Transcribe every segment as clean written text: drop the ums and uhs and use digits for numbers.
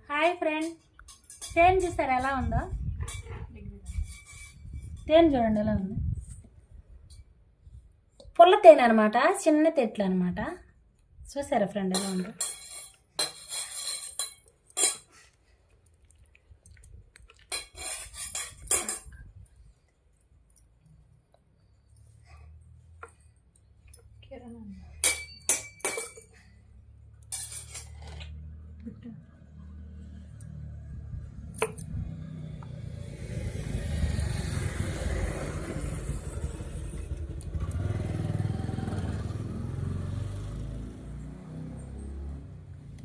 Hi friend, తేనె చూసారు ఎలా ఉందో? తేనె చూడండి ఎలా ఉంది. పుల్ల తేనె అనమాట, చిన్న తెట్లు అనమాట. చూసారా ఫ్రెండ్ ఎలా ఉందో?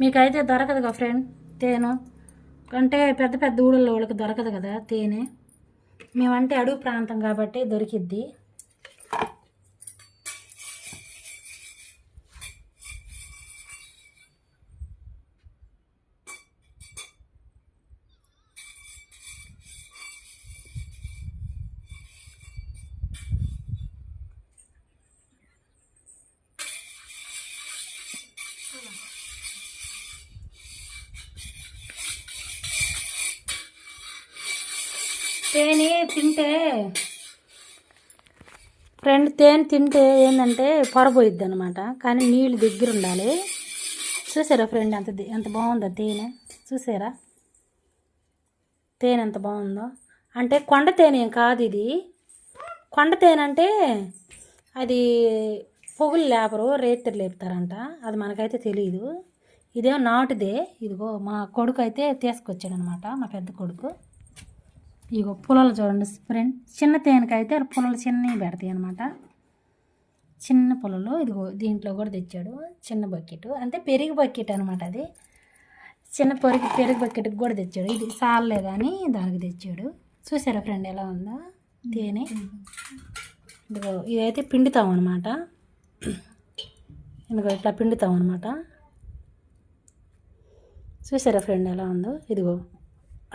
మీకైతే దొరకదుగా ఫ్రెండ్ తేనె, అంటే పెద్ద పెద్ద ఊళ్ళో వాళ్ళకి దొరకదు కదా తేనె. మేమంటే అడుగు ప్రాంతం కాబట్టి దొరికిద్ది. తేనె తింటే ఫ్రెండ్, తేనె తింటే ఏంటంటే పొరపోయిద్ది అనమాట, కానీ నీళ్ళు దగ్గర ఉండాలి. చూసారా ఫ్రెండ్ ఎంత బాగుందో తేనె? చూసారా తేనె ఎంత బాగుందో? అంటే కొండ తేనె ఏం కాదు ఇది. కొండ తేనె అంటే అది పొగులు లేపరు, రేత్రి లేపుతారంట, అది మనకైతే తెలియదు. ఇదేమో నాటుదే. ఇదిగో మా కొడుకు అయితే తీసుకొచ్చాడు అనమాట, మా పెద్ద కొడుకు. ఇగో పుల్లలు చూడండి ఫ్రెండ్, చిన్న తేనెకైతే పుల్లలు చిన్నవి పెడతాయి అనమాట, చిన్న పుల్లలు. ఇదిగో దీంట్లో కూడా తెచ్చాడు చిన్న బకెట్, అంటే పెరుగు బకెట్ అనమాట. అది చిన్న పెరుగు బకెట్కి కూడా తెచ్చాడు. ఇది సాలే కానీ దానికి తెచ్చాడు. చూసారా ఫ్రెండ్ ఎలా ఉందో తేనె? ఇదిగో ఇదైతే పిండుతాం అనమాట. ఇదిగో ఇట్లా పిండుతాం అనమాట. చూసారా ఫ్రెండ్ ఎలా ఉందో? ఇదిగో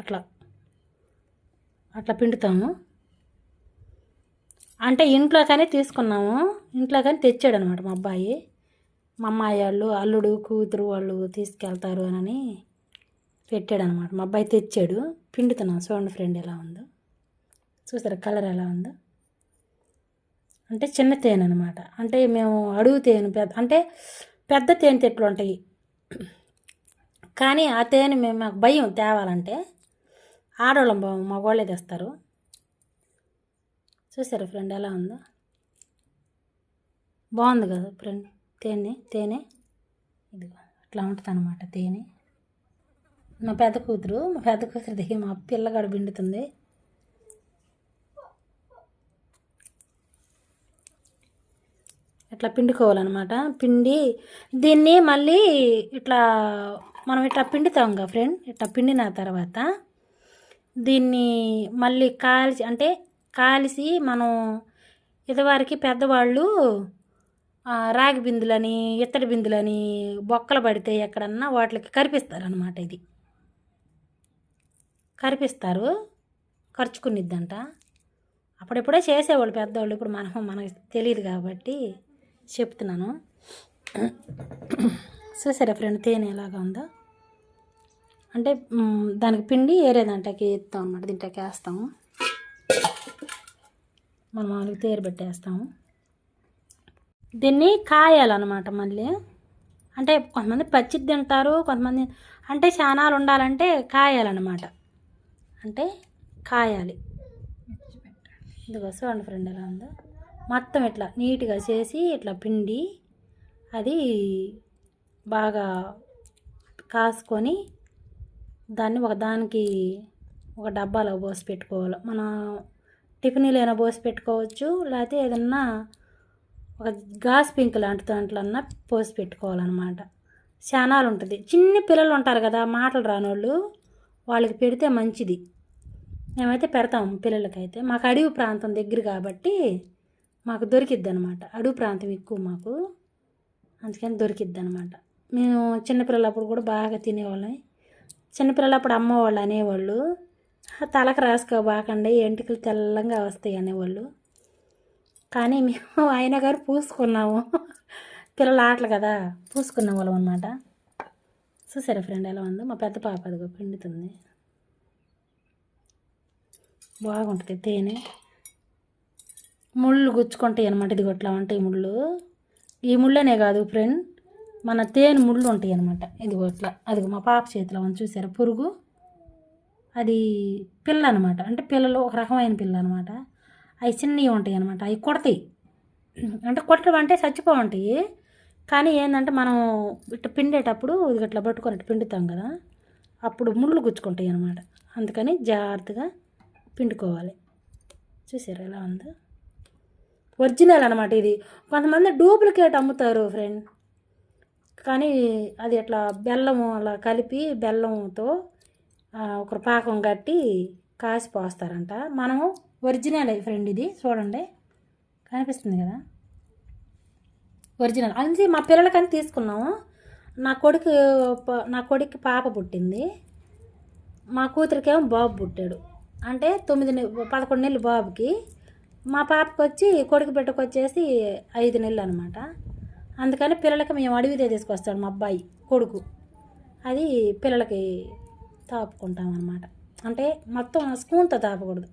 అట్లా అట్లా పిండుతాము. అంటే ఇంట్లో కానీ తీసుకున్నాము, ఇంట్లో కానీ తెచ్చాడు అనమాట మా అబ్బాయి. మా అమ్మాయి వాళ్ళు, అల్లుడు కూతురు వాళ్ళు తీసుకెళ్తారు అని పెట్టాడు అనమాట. మా అబ్బాయి తెచ్చాడు, పిండుతున్నాం. చూడండి ఫ్రెండ్ ఎలా ఉందో? చూసారా కలర్ ఎలా ఉందో? అంటే చిన్న తేనె అనమాట. అంటే మేము అడుగు తేనె అంటే పెద్ద తేనె తెట్లు ఉంటాయి, కానీ ఆ తేనె మాకు భయం తేవాలంటే. ఆడవాళ్ళం మగవాళ్ళే తెస్తారు. చూసారా ఫ్రెండ్ ఎలా ఉందో? బాగుంది కదా ఫ్రెండ్ తేనె? ఇదిగో అట్లా ఉంటుంది అనమాట తేనె. మా పెద్ద కూతురు దగ్గర మా పిల్లగాడు పిండుతుంది. ఇట్లా పిండుకోవాలన్నమాట. పిండి దీన్ని మళ్ళీ ఇట్లా మనం ఇట్లా పిండుతాం కదా ఫ్రెండ్. ఇట్లా పిండిన తర్వాత దీన్ని మళ్ళీ కాల్చి మనం ఇదివరకు పెద్దవాళ్ళు రాగి బిందులని, ఇత్తడి బిందులని బొక్కలు పడితే ఎక్కడన్నా వాటికి కరిపిస్తారనమాట. ఇది కరిపిస్తారు, ఖర్చుకునిద్దంట. అప్పుడెప్పుడే చేసేవాళ్ళు పెద్దవాళ్ళు, ఇప్పుడు మనకు తెలియదు కాబట్టి చెప్తున్నాను. చూసారా ఫ్రెండ్ తేనె ఎలాగా ఉందో? అంటే దానికి పిండి వేరే దాంట్లోకి వేస్తాం అనమాట, దీంట్లోకి వేస్తాము. మనం మామూలుగా తేరు పెట్టేస్తాము. దీన్ని కాయాలన్నమాట మళ్ళీ. అంటే కొంతమంది పచ్చిది తింటారు, కొంతమంది అంటే చానాలు ఉండాలంటే కాయాలన్నమాట. అంటే కాయాలి. ఇదిగో చూడండి ఫ్రెండ్ ఎలా ఉందో? మొత్తం ఇట్లా నీట్గా చేసి ఇట్లా పిండి అది బాగా కాసుకొని దాన్ని ఒక డబ్బాలో పోసి పెట్టుకోవాలి. మన టిఫిన్లు అయినా పోసి పెట్టుకోవచ్చు, లేకపోతే ఏదన్నా ఒక గ్యాస్ పింక్ లాంటి దాంట్లన్నా పోసి పెట్టుకోవాలన్నమాట. చానాలు ఉంటుంది. చిన్న పిల్లలు ఉంటారు కదా, మాటలు రానోళ్ళు, వాళ్ళకి పెడితే మంచిది. మేమైతే పెడతాము పిల్లలకైతే. మాకు అడవి ప్రాంతం దగ్గర కాబట్టి మాకు దొరికిద్ది అనమాట. అడవి ప్రాంతం ఎక్కువ మాకు, అందుకని దొరికిద్ది అనమాట. మేము చిన్నపిల్లలప్పుడు కూడా బాగా తినేవాళ్ళం. చిన్నపిల్లలప్పుడు అమ్మవాళ్ళు అనేవాళ్ళు, తలకు రాసుకోబాకండి ఎంటికలు తెల్లంగా వస్తాయి అనేవాళ్ళు. కానీ మేము అయినా గారు పూసుకున్నాము. పిల్లల ఆటలు కదా, పూసుకునే వాళ్ళం అనమాట. చూసారా ఫ్రెండ్ ఎలా ఉందో? మా పెద్ద పాప అదిగో పిండుతుంది. బాగుంటుంది తేనె. ముళ్ళు గుచ్చుకుంటాయి అనమాట. ఇది ఇట్లా ఉంటాయి ముళ్ళు. ఈ ముళ్ళనే కాదు ఫ్రెండ్, మన తేనె ముళ్ళు ఉంటాయి అనమాట. ఇది ఇట్లా అది మా పాప చేతిలో ఉంది చూసారా పురుగు. అది పిల్ల అనమాట. అంటే పిల్లలు ఒక రకమైన పిల్ల అనమాట. అవి చిన్నవి ఉంటాయి అనమాట. అవి కొడతాయి. అంటే కొట్టడం అంటే చచ్చిపోఉంటాయి. కానీ ఏంటంటే మనం ఇట్లా పిండేటప్పుడు ఇది ఇట్లా పట్టుకొని ఇట్లా పిండుతాం కదా, అప్పుడు ముళ్ళు గుచ్చుకుంటాయి అనమాట. అందుకని జాగ్రత్తగా పిండుకోవాలి. చూసారా ఎలా ఉందో? ఒరిజినల్ అనమాట ఇది. కొంతమంది డూప్లికేట్ అమ్ముతారు ఫ్రెండ్. కానీ అది అట్లా బెల్లము అలా కలిపి బెల్లంతో ఒక పాకం కట్టి కాసి పోస్తారంట. మనము ఒరిజినల్ ఫ్రెండ్ ఇది చూడండి, కనిపిస్తుంది కదా, ఒరిజినల్. అందుకే మా పిల్లలకని తీసుకున్నాము. నా కొడుకు పాప పుట్టింది, మా కూతురికేమో బాబు పుట్టాడు. అంటే 11 నెలలు బాబుకి, మా పాపకి వచ్చి కొడుకు బిడ్డకు వచ్చేసి 5 నెలలు అనమాట. అందుకని పిల్లలకి మేము అడవిదే తీసుకొస్తాడు మా అబ్బాయి కొడుకు. అది పిల్లలకి తాపుకుంటాం అనమాట. అంటే మొత్తం స్పూన్తో తాపకూడదు,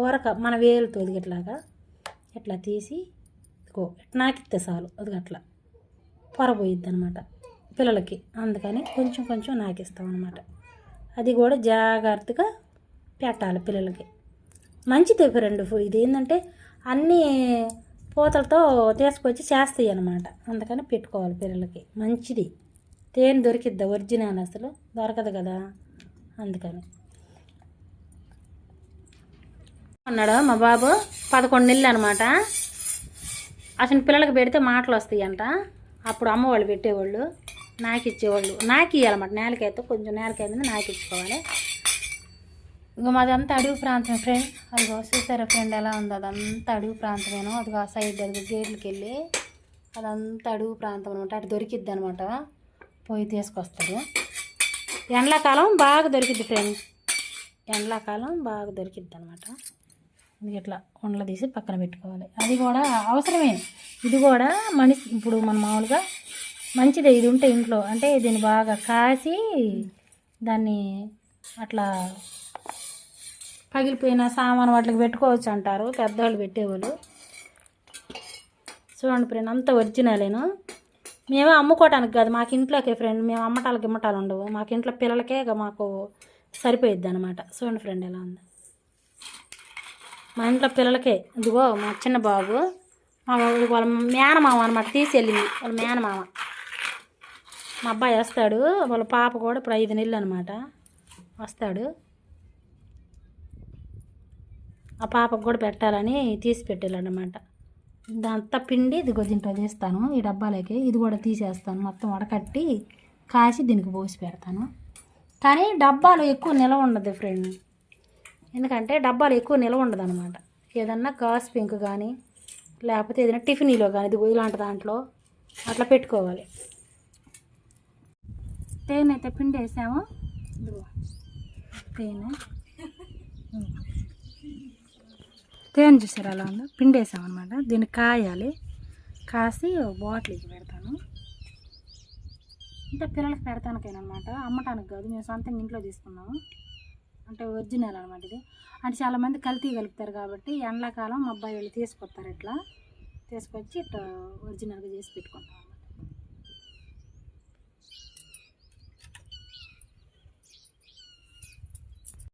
ఊరక మన వేలుతో ఇట్లాగా ఇట్లా తీసి ఇదిగో నాకిస్తే చాలు. అది అట్లా పొరపోయిద్ది అనమాట పిల్లలకి. అందుకని కొంచెం కొంచెం నాకిస్తాం అనమాట. అది కూడా జాగ్రత్తగా పెట్టాలి పిల్లలకి. మంచిది ఫ్రెండ్. ఇది ఏంటంటే అన్నీ పూతలతో తీసుకొచ్చి చేస్తాయి అన్నమాట. అందుకని పెట్టుకోవాలి పిల్లలకి. మంచిది. తేనె దొరికిద్దా ఒరిజినల్? అసలు దొరకదు కదా, అందుకని అన్నాడు మా బాబు. 11 నెలలు అనమాట. అసలు పిల్లలకి పెడితే మాటలు వస్తాయి అంట. అప్పుడు అమ్మవాళ్ళు పెట్టేవాళ్ళు, నాకు ఇచ్చేవాళ్ళు. నాకు ఇవ్వాలన్నమాట. నేలకైతే కొంచెం నేలకాయ మీద నాకు ఇచ్చుకోవాలి. ఇంక మాదంతా అడవి ప్రాంతం ఫ్రెండ్. అదిగో చూసారా ఫ్రెండ్ ఎలా ఉందో? అదంతా అడవి ప్రాంతమేనో. అదిగో ఆ సైడ్ అదిగో గేట్లకి వెళ్ళి అదంతా అడవి ప్రాంతం అనమాట. అటు దొరికిద్ది అనమాట, పోయి తీసుకొస్తారు. ఎండాకాలం బాగా దొరికిద్ది ఫ్రెండ్. ఎండాకాలం బాగా దొరికిద్ది అనమాట. ఇది ఇట్లా ఉండలు తీసి పక్కన పెట్టుకోవాలి. అది కూడా అవసరమే. ఇది కూడా మనిషి ఇప్పుడు మన మామూలుగా మంచిదే ఇది ఉంటే ఇంట్లో. అంటే దీన్ని బాగా కాసి దాన్ని అట్లా పగిలిపోయిన సామాను వాటికి పెట్టుకోవచ్చు అంటారు పెద్దవాళ్ళు పెట్టేవాళ్ళు. చూడండి ఫ్రెండ్, అంత ఒరిజినలేను. మేమే అమ్ముకోవటానికి కాదు, మాకు ఇంట్లోకే ఫ్రెండ్. మేము అమ్మటాలకి ఇమ్మటాలు ఉండవు. మాకు ఇంట్లో పిల్లలకే మాకు సరిపోయిద్ది అనమాట. చూడండి ఫ్రెండ్ ఎలా ఉంది? మా ఇంట్లో పిల్లలకే. ఇదిగో మా చిన్న బాబు వాళ్ళ మేనమామ అనమాట తీసుకెళ్ళింది. వాళ్ళ మేనమామ మా అబ్బాయి వస్తాడు. వాళ్ళ పాప కూడా ఇప్పుడు 5 నెలలు అనమాట. వస్తాడు. ఆ పాపకు కూడా పెట్టాలని తీసి పెట్టాలన్నమాట. ఇదంతా పిండి ఇదిగో దీంట్లో తీస్తాను ఈ డబ్బాలకి. ఇది కూడా తీసేస్తాను, మొత్తం వడకట్టి కాసి దీనికి పోసి పెడతాను. కానీ డబ్బాలు ఎక్కువ నిల్వ ఉండదు ఫ్రెండ్. ఎందుకంటే డబ్బాలు ఎక్కువ నిల్వ ఉండదు అనమాట. ఏదన్నా గాస్ పింక్ కానీ లేకపోతే ఏదైనా టిఫినీలో కానీ ఇదిగో ఇలాంటి దాంట్లో అట్లా పెట్టుకోవాలి. తేనె అయితే పిండి వేసాము. ఇదిగో తేనె చూసారు అలా ఉందో? పిండి వేసామన్నమాట. దీన్ని కాయాలి. కాసి బాటిల్కి పెడతాను. అంటే పిల్లలకి పెడతానికేనమాట, అమ్మటానికి కాదు. మేము సొంతంగా ఇంట్లో తీసుకున్నాము. అంటే ఒరిజినల్ అనమాట ఇది. అంటే చాలామంది కల్తీ కలుపుతారు కాబట్టి ఎండాకాలం మా అబ్బాయి వాళ్ళు తీసుకొస్తారు. ఇట్లా తీసుకొచ్చి ఇట్లా ఒరిజినల్గా చేసి పెట్టుకుంటాం.